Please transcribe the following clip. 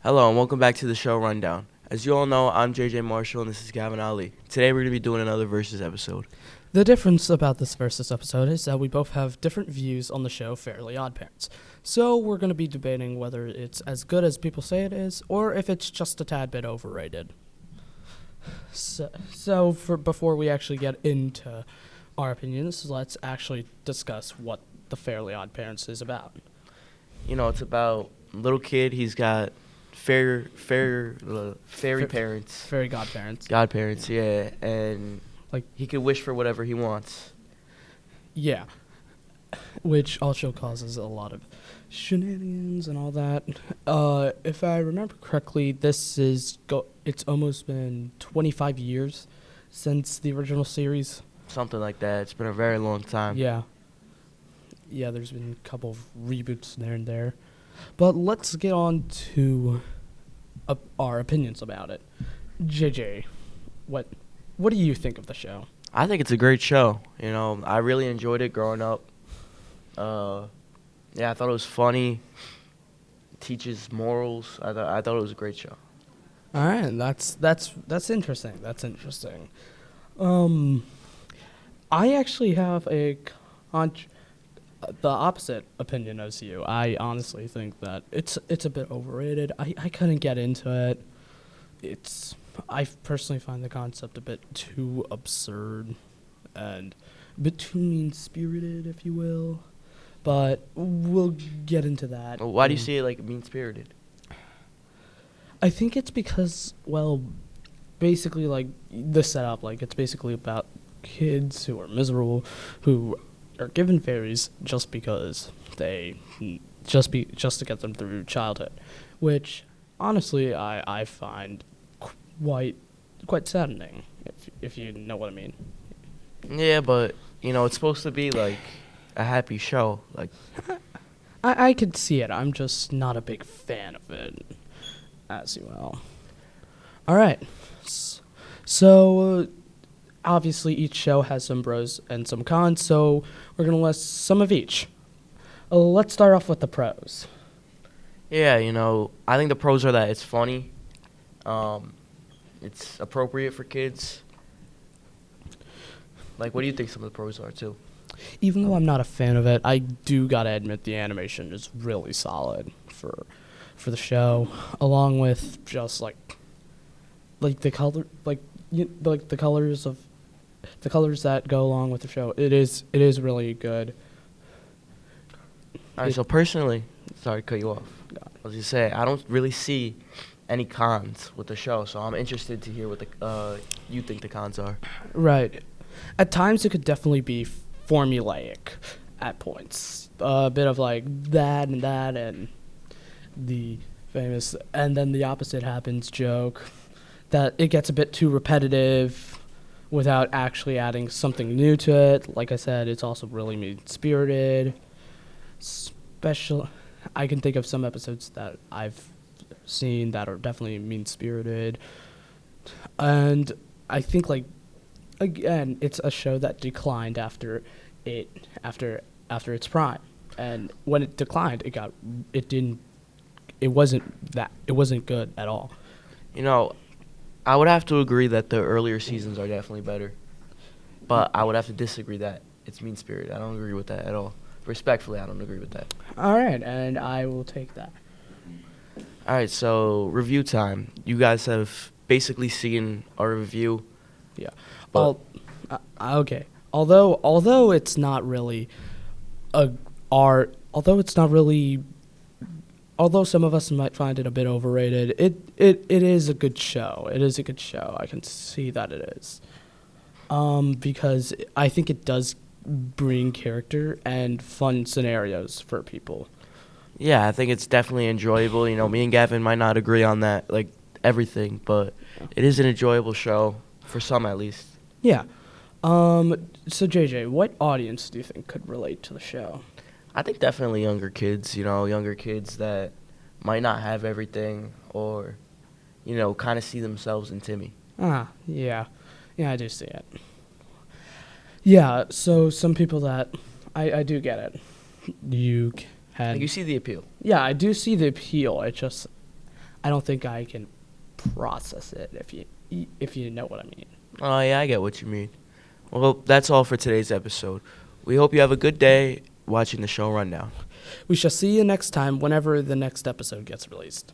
Hello and welcome back to the show rundown. As you all know, I'm JJ Marshall and this is Gavin Ali. Today we're going to be doing another Versus episode. The difference about this Versus episode is that we both have different views on the show Fairly Odd Parents. So we're going to be debating whether it's as good as people say it is, or if it's just a tad bit overrated. So before we actually get into our opinions, let's actually discuss what the Fairly Odd Parents is about. You know, it's about a little kid. He's got fairy parents. Fairy godparents. Godparents, yeah. And Like, he can wish for whatever he wants. yeah. Which also causes a lot of shenanigans and all that. If I remember correctly, it's almost been 25 years since the original series. Something like that. It's been a very long time. Yeah. Yeah, there's been a couple of reboots there and there. But let's get on to our opinions about it. JJ, what do you think of the show? I think it's a great show. You know, I really enjoyed it growing up. Yeah, I thought it was funny. It teaches morals. I thought it was a great show. All right, that's interesting. That's interesting. I actually have the opposite opinion as you. I honestly think that it's a bit overrated. I couldn't get into it. I personally find the concept a bit too absurd and a bit too mean-spirited, if you will. But we'll get into that. Why do you see it like mean-spirited? I think it's because, well, basically, like, the setup, like, it's basically about kids who are miserable, who are given fairies just because just to get them through childhood, which, honestly, I find quite saddening, if you know what I mean. Yeah, but, you know, it's supposed to be, like, a happy show. Like, I could see it. I'm just not a big fan of it, as you will. All right. So, obviously, each show has some pros and some cons, so we're going to list some of each. Let's start off with the pros. yeah, you know, I think the pros are that it's funny. It's appropriate for kids. Like, what do you think some of the pros are, too? Even though I'm not a fan of it, I do gotta admit the animation is really solid for the show, along with just like the color, like the colors that go along with the show. It is really good. All right, so personally, sorry to cut you off. I was just saying, I don't really see any cons with the show, so I'm interested to hear what you think the cons are. Right. At times, it could definitely be formulaic at points. A bit of like that and the famous, and then the opposite happens joke. That it gets a bit too repetitive without actually adding something new to it. Like I said, it's also really mean-spirited. I can think of some episodes that I've seen that are definitely mean-spirited. And I think, like, again, it's a show that declined after its prime, and when it declined, it wasn't good at all. You know, I would have to agree that the earlier seasons are definitely better, but I would have to disagree that it's mean-spirited. I don't agree with that at all. Respectfully, I don't agree with that. All right, and I will take that. All right, so review time. You guys have basically seen our review. Yeah. But Okay. Although it's not really although some of us might find it a bit overrated, it is a good show. It is a good show. I can see that it is. Because I think it does bring character and fun scenarios for people. yeah, I think it's definitely enjoyable. You know, me and Gavin might not agree on that, like everything, but it is an enjoyable show for some at least. Yeah. So JJ, what audience do you think could relate to the show? I think definitely younger kids, you know, younger kids that might not have everything or, you know, kind of see themselves in Timmy. Yeah. Yeah, I do see it. Yeah, so some people that I do get it. You had Like, you see the appeal. Yeah, I do see the appeal. I don't think I can process it, if you know what I mean. Oh, yeah, I get what you mean. Well, that's all for today's episode. We hope you have a good day watching the show Rundown. We shall see you next time whenever the next episode gets released.